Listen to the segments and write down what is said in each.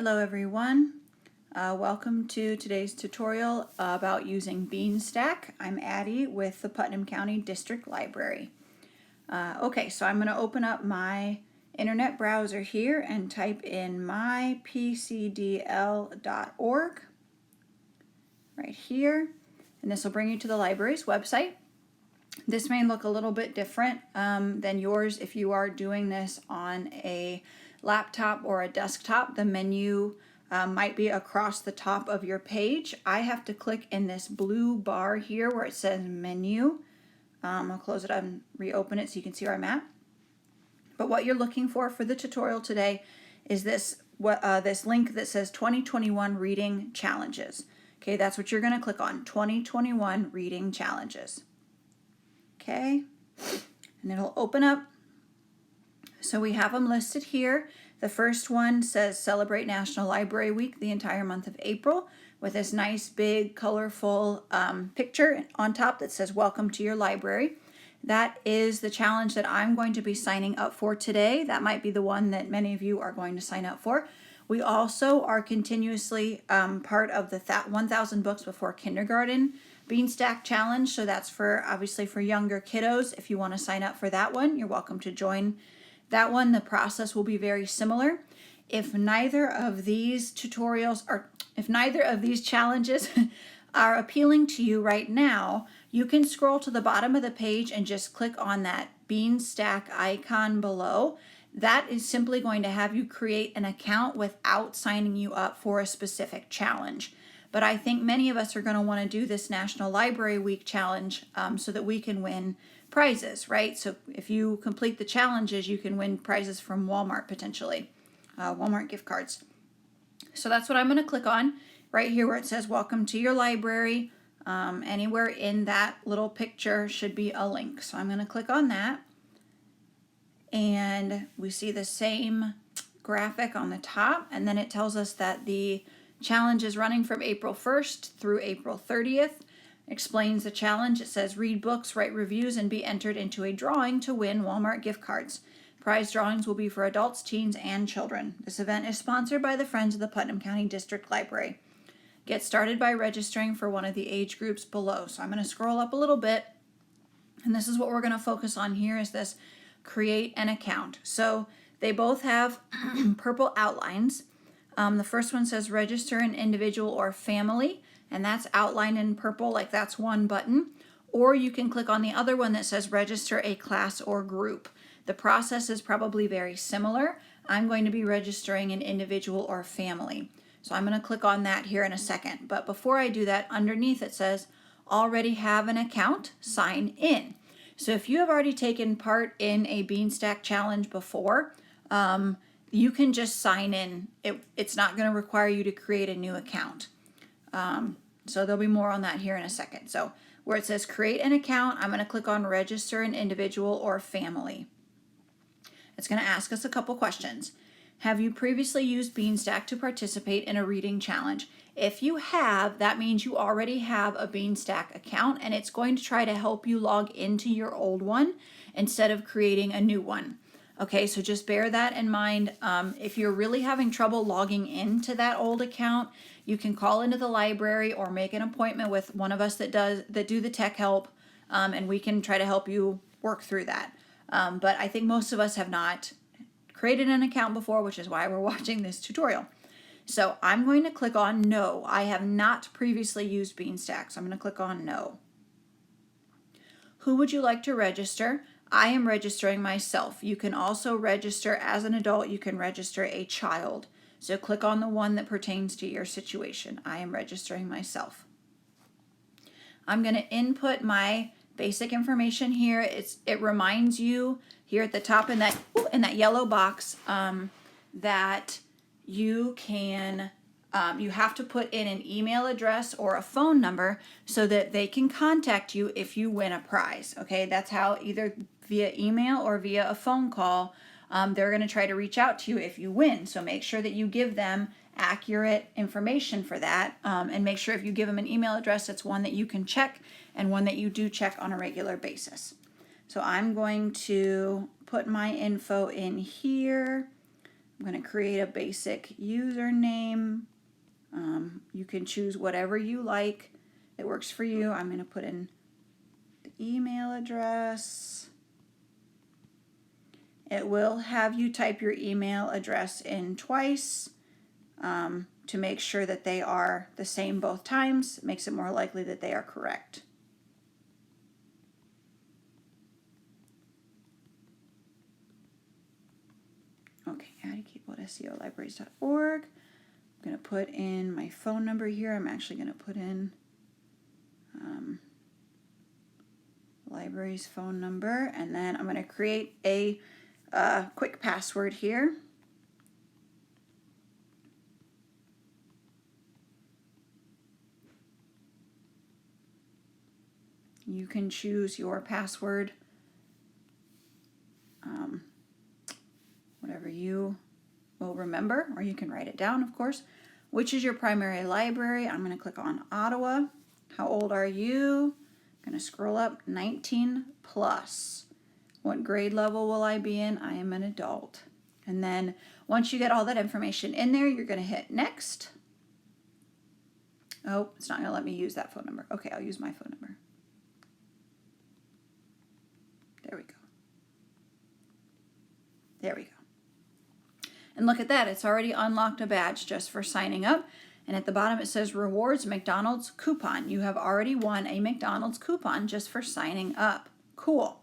Hello everyone, welcome to today's tutorial about using Beanstack. I'm Addie with the Putnam County District Library. Okay, so I'm going to open up my internet browser here and type in mypcdl.org right here, and this will bring you to the library's website. This may look a little bit different than yours if you are doing this on a laptop or a desktop. The menu might be across the top of your page. I have to click in this blue bar here where it says menu. I'll close it up and reopen it so you can see where I'm at. But what you're looking for the tutorial today is this link that says 2021 Reading Challenges. Okay, that's what you're going to click on, 2021 Reading Challenges. Okay, and it'll open up. So we have them listed here. The first one says Celebrate National Library Week the entire month of April, with this nice big colorful picture on top that says Welcome to your library. That is the challenge that I'm going to be signing up for today. That might be the one that many of you are going to sign up for. We also are continuously part of the 1,000 Books Before Kindergarten Beanstack Challenge. So that's obviously for younger kiddos. If you want to sign up for that one, you're welcome to join that one. The process will be very similar. If neither of these tutorials if neither of these challenges are appealing to you right now, you can scroll to the bottom of the page and just click on that Beanstack icon below. That is simply going to have you create an account without signing you up for a specific challenge. But I think many of us are going to want to do this National Library Week challenge so that we can win prizes, right? So if you complete the challenges, you can win prizes from Walmart potentially, Walmart gift cards. So that's what I'm going to click on right here where it says Welcome to your library. Anywhere in that little picture should be a link. So I'm going to click on that. And we see the same graphic on the top, and then it tells us that the challenge is running from April 1st through April 30th. Explains the challenge. It says read books, write reviews, and be entered into a drawing to win Walmart gift cards. Prize drawings will be for adults, teens, and children. This event is sponsored by the Friends of the Putnam County District Library. Get started by registering for one of the age groups below. So I'm going to scroll up a little bit, and this is what we're going to focus on here is this create an account. So they both have purple outlines. The first one says register an individual or family, and that's outlined in purple, like that's one button. Or you can click on the other one that says register a class or group. The process is probably very similar. I'm going to be registering an individual or family. So I'm going to click on that here in a second. But before I do that, underneath it says already have an account, sign in. So if you have already taken part in a Beanstack challenge before, you can just sign in. It's not going to require you to create a new account. So there'll be more on that here in a second. So where it says create an account, I'm going to click on register an individual or family. It's going to ask us a couple questions. Have you previously used Beanstack to participate in a reading challenge? If you have, that means you already have a Beanstack account, and it's going to try to help you log into your old one instead of creating a new one. Okay, so just bear that in mind. If you're really having trouble logging into that old account, you can call into the library or make an appointment with one of us that do the tech help, and we can try to help you work through that. But I think most of us have not created an account before, which is why we're watching this tutorial. So I'm going to click on no. I have not previously used Beanstack, so I'm going to click on no. Who would you like to register? I am registering myself. You can also register as an adult. You can register a child. So click on the one that pertains to your situation. I am registering myself. I'm going to input my basic information here. It reminds you here at the top in that yellow box that you can you have to put in an email address or a phone number so that they can contact you if you win a prize. Okay, that's how, either via email or via a phone call, they're going to try to reach out to you if you win. So make sure that you give them accurate information for that, and make sure if you give them an email address, it's one that you can check and one that you do check on a regular basis. So I'm going to put my info in here. I'm going to create a basic username. You can choose whatever you like that works for you. I'm going to put in the email address. It will have you type your email address in twice to make sure that they are the same both times. It makes it more likely that they are correct. Okay, addie@seolibraries.org. I'm going to put in my phone number here. I'm actually going to put in library's phone number, and then I'm going to create a quick password here. You can choose your password, whatever you will remember, or you can write it down, of course. Which is your primary library? I'm going to click on Ottawa. How old are you? I'm going to scroll up, 19 plus. What grade level will I be in? I am an adult. And then once you get all that information in there, you're going to hit next. Oh, it's not going to let me use that phone number. Okay, I'll use my phone number. There we go. There we go. And look at that, it's already unlocked a badge just for signing up. And at the bottom it says rewards McDonald's coupon. You have already won a McDonald's coupon just for signing up. Cool.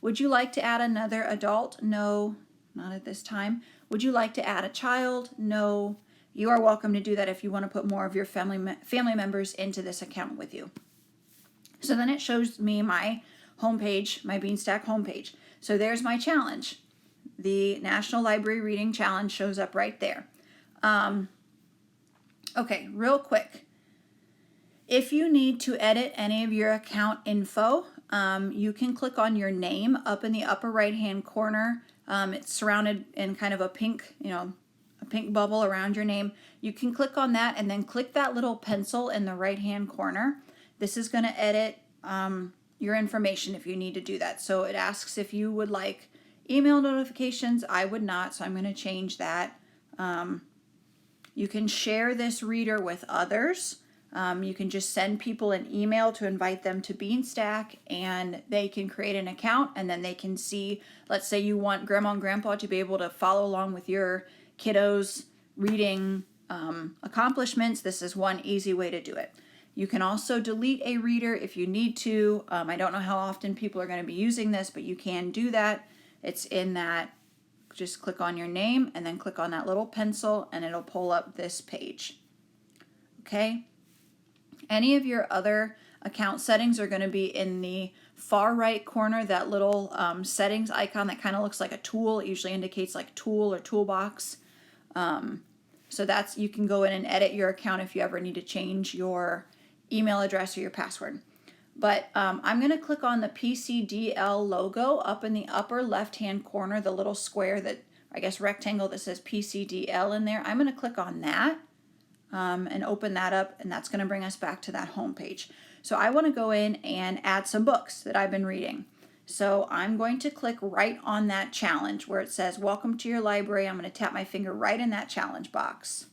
Would you like to add another adult? No, not at this time. Would you like to add a child? No. You are welcome to do that if you want to put more of your family members into this account with you. So then it shows me my homepage, my Beanstack homepage. So there's my challenge. The National Library Reading Challenge shows up right there. Okay, real quick. If you need to edit any of your account info, you can click on your name up in the upper right-hand corner. It's surrounded in kind of a pink, a pink bubble around your name. You can click on that and then click that little pencil in the right-hand corner. This is going to edit your information if you need to do that. So it asks if you would like email notifications. I would not, so I'm going to change that. You can share this reader with others. You can just send people an email to invite them to Beanstack, and they can create an account, and then they can see, let's say you want Grandma and Grandpa to be able to follow along with your kiddos' reading accomplishments. This is one easy way to do it. You can also delete a reader if you need to. I don't know how often people are going to be using this, but you can do that. It's in that, just click on your name and then click on that little pencil and it'll pull up this page. Okay? Any of your other account settings are going to be in the far right corner, that little settings icon that kind of looks like a tool. It usually indicates like tool or toolbox. So that's, you can go in and edit your account if you ever need to change your email address or your password. But I'm going to click on the PCDL logo up in the upper left-hand corner, the little square that, I guess rectangle that says PCDL in there. I'm going to click on that and open that up, and that's going to bring us back to that home page. So I want to go in and add some books that I've been reading. So I'm going to click right on that challenge where it says, welcome to your library. I'm going to tap my finger right in that challenge box.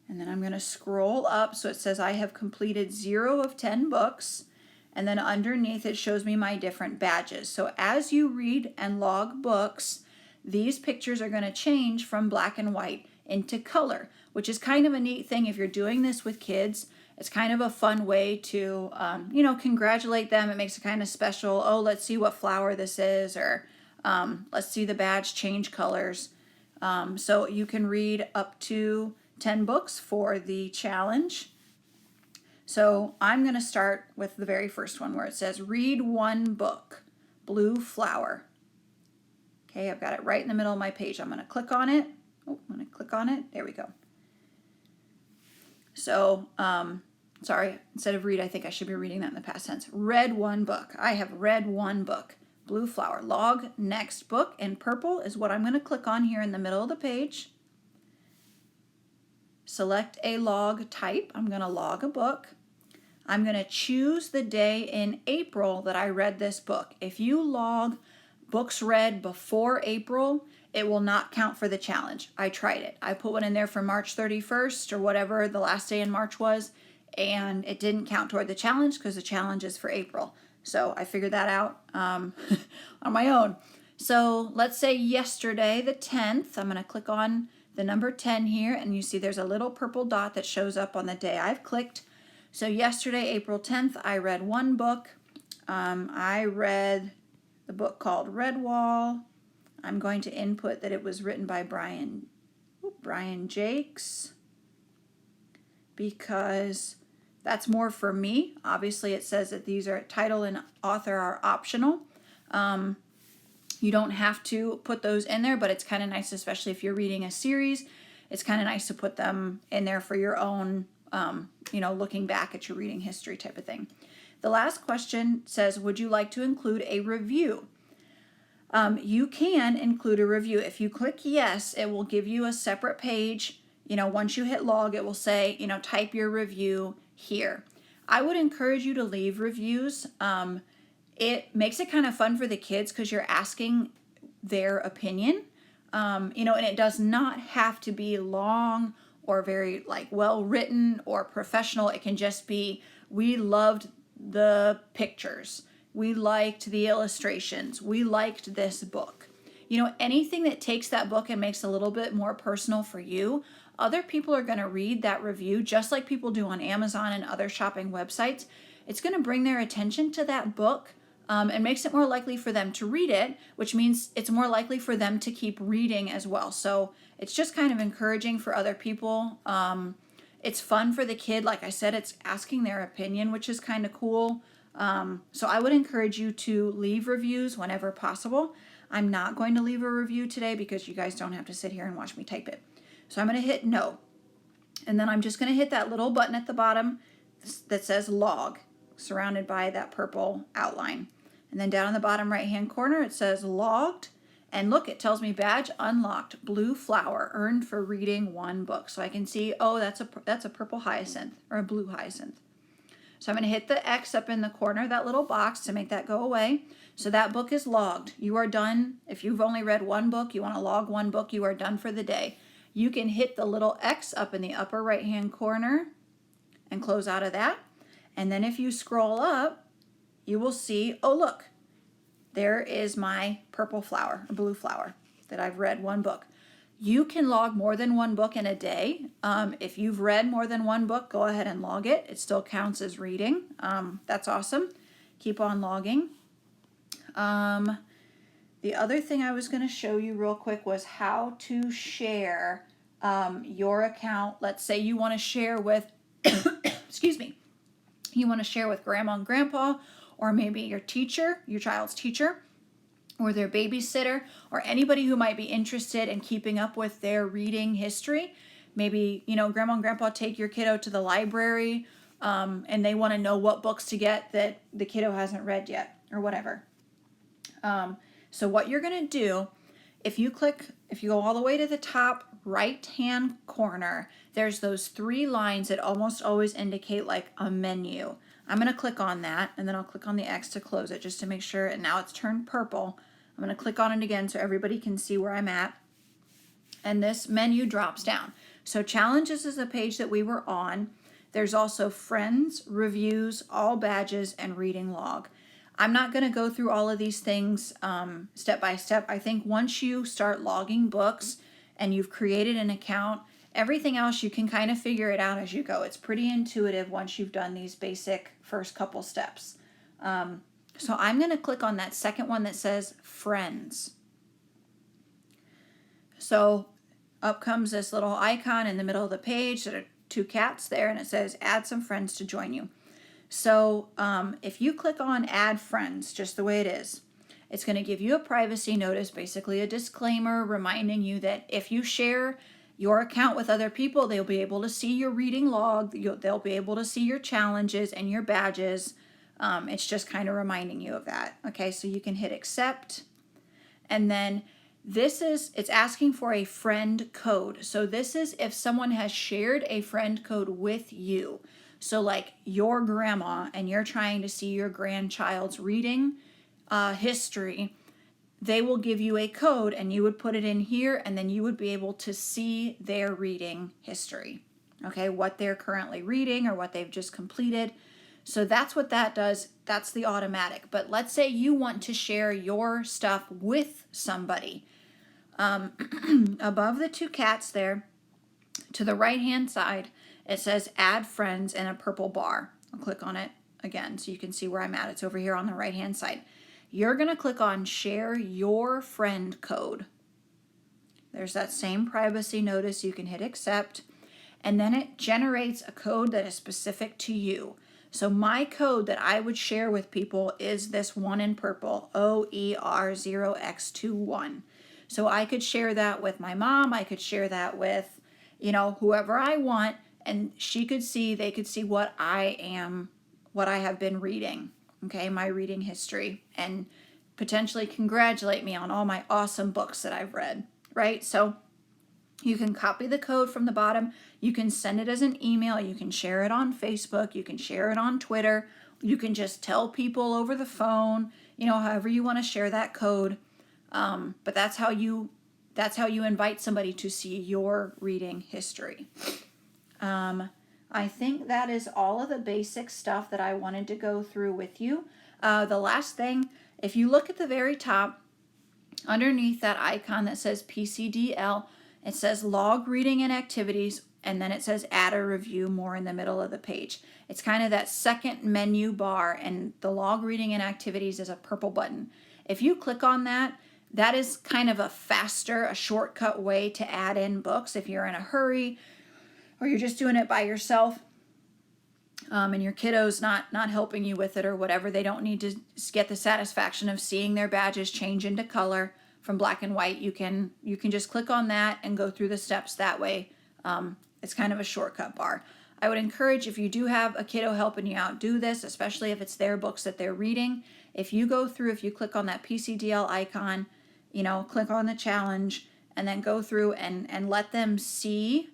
And then I'm going to scroll up so it says I have completed 0 of 10 books. And then underneath it shows me my different badges. So as you read and log books, these pictures are going to change from black and white into color, which is kind of a neat thing if you're doing this with kids. It's kind of a fun way to, congratulate them. It makes it kind of special. Oh, let's see what flower this is, or let's see the badge change colors. So you can read up to 10 books for the challenge. So I'm going to start with the very first one where it says read one book, Blue Flower. Okay, I've got it right in the middle of my page. I'm going to click on it. Oh, I'm going to click on it. There we go. So, sorry, instead of read, I think I should be reading that in the past tense. Read one book. I have read one book, Blue Flower. Log next book in purple is what I'm going to click on here in the middle of the page. Select a log type. I'm going to log a book. I'm going to choose the day in April that I read this book. If you log books read before April, it will not count for the challenge. I tried it. I put one in there for March 31st or whatever the last day in March was, and it didn't count toward the challenge because the challenge is for April. So I figured that out on my own. So let's say yesterday, the 10th, I'm going to click on the number 10 here, and you see there's a little purple dot that shows up on the day I've clicked. So yesterday, April 10th, I read one book. I read the book called Redwall. I'm going to input that it was written by Brian Jakes, because that's more for me. Obviously, it says that these are title and author are optional. You don't have to put those in there, but it's kind of nice, especially if you're reading a series. It's kind of nice to put them in there for your own, looking back at your reading history type of thing. The last question says, would you like to include a review? You can include a review. If you click yes, it will give you a separate page. Once you hit log, it will say, type your review here. I would encourage you to leave reviews. It makes it kind of fun for the kids because you're asking their opinion. And it does not have to be long or very well written or professional. It can just be, we loved the pictures. We liked the illustrations. We liked this book. Anything that takes that book and makes it a little bit more personal for you, other people are going to read that review just like people do on Amazon and other shopping websites. It's going to bring their attention to that book and makes it more likely for them to read it, which means it's more likely for them to keep reading as well. So it's just kind of encouraging for other people. It's fun for the kid. Like I said, it's asking their opinion, which is kind of cool. So I would encourage you to leave reviews whenever possible. I'm not going to leave a review today because you guys don't have to sit here and watch me type it. So I'm going to hit no. And then I'm just going to hit that little button at the bottom that says log, surrounded by that purple outline. And then down in the bottom right hand corner, it says logged. And look, it tells me badge unlocked, blue flower, earned for reading one book. So I can see, oh, that's a purple hyacinth or a blue hyacinth. So I'm going to hit the X up in the corner, that little box, to make that go away. So that book is logged. You are done. If you've only read one book, you want to log one book, you are done for the day. You can hit the little X up in the upper right-hand corner and close out of that. And then if you scroll up, you will see, oh, look, there is my purple flower, or blue flower, that I've read one book. You can log more than one book in a day. If you've read more than one book, go ahead and log it. It still counts as reading. That's awesome. Keep on logging. The other thing I was going to show you real quick was how to share your account. Let's say you want to share with, excuse me, you want to share with grandma and grandpa, or maybe your teacher, your child's teacher, or their babysitter, or anybody who might be interested in keeping up with their reading history. Maybe, grandma and grandpa take your kiddo to the library and they want to know what books to get that the kiddo hasn't read yet, or whatever. So what you're going to do, if you go all the way to the top right-hand corner, there's those three lines that almost always indicate like a menu. I'm going to click on that, and then I'll click on the X to close it just to make sure, and now it's turned purple. I'm going to click on it again so everybody can see where I'm at. And this menu drops down. So challenges is a page that we were on. There's also friends, reviews, all badges, and reading log. I'm not going to go through all of these things step by step. I think once you start logging books and you've created an account, everything else you can kind of figure it out as you go. It's pretty intuitive once you've done these basic first couple steps. So I'm going to click on that second one that says friends. So up comes this little icon in the middle of the page. There are two cats there, and it says add some friends to join you. So if you click on add friends, just the way it is, it's going to give you a privacy notice, basically a disclaimer reminding you that if you share your account with other people, they'll be able to see your reading log, they'll be able to see your challenges and your badges. It's just kind of reminding you of that. Okay, so you can hit accept. And then it's asking for a friend code. So this is if someone has shared a friend code with you. So like your grandma and you're trying to see your grandchild's reading history, they will give you a code and you would put it in here, and then you would be able to see their reading history. Okay, what they're currently reading or what they've just completed. So that's what that does. That's the automatic. But let's say you want to share your stuff with somebody. Above the two cats there, to the right-hand side, it says Add Friends in a purple bar. I'll click on it again so you can see where I'm at. It's over here on the right-hand side. You're going to click on Share Your Friend Code. There's that same privacy notice. You can hit Accept. And then it generates a code that is specific to you. So my code that I would share with people is this one in purple, OER0X21. So I could share that with my mom. I could share that with, whoever I want, and she could see, they could see what I have been reading, okay, my reading history, and potentially congratulate me on all my awesome books that I've read, right? So you can copy the code from the bottom. You can send it as an email. You can share it on Facebook. You can share it on Twitter. You can just tell people over the phone, however you want to share that code. But that's how you invite somebody to see your reading history. I think that is all of the basic stuff that I wanted to go through with you. The last thing, if you look at the very top, underneath that icon that says PCDL, it says Log Reading and Activities, and then it says Add a Review more in the middle of the page. It's kind of that second menu bar, and the Log Reading and Activities is a purple button. If you click on that, that is kind of a shortcut way to add in books if you're in a hurry or you're just doing it by yourself, and your kiddo's not helping you with it or whatever. They don't need to get the satisfaction of seeing their badges change into color from black and white. You can just click on that and go through the steps that way. It's kind of a shortcut bar. I would encourage, if you do have a kiddo helping you out, do this, especially if it's their books that they're reading. If you click on that PCDL icon, click on the challenge, and then go through and let them see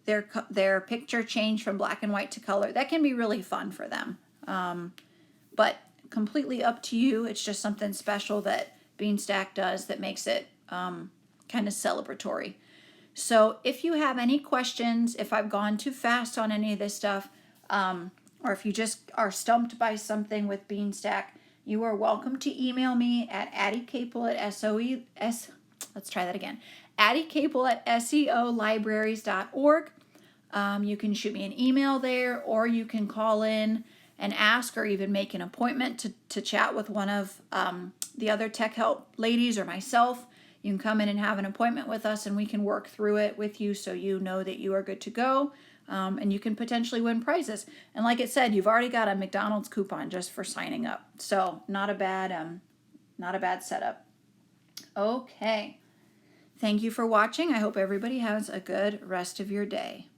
their picture change from black and white to color. That can be really fun for them. But completely up to you. It's just something special that Beanstack does that makes it kind of celebratory. So if you have any questions, if I've gone too fast on any of this stuff, or if you just are stumped by something with Beanstack, you are welcome to email me at addicapel@seolibraries.org. You can shoot me an email there, or you can call in and ask, or even make an appointment to chat with one of the other tech help ladies or myself. You can come in and have an appointment with us, and we can work through it with you so you know that you are good to go, and you can potentially win prizes. And like it said, you've already got a McDonald's coupon just for signing up, so not a bad setup. Okay, thank you for watching. I hope everybody has a good rest of your day.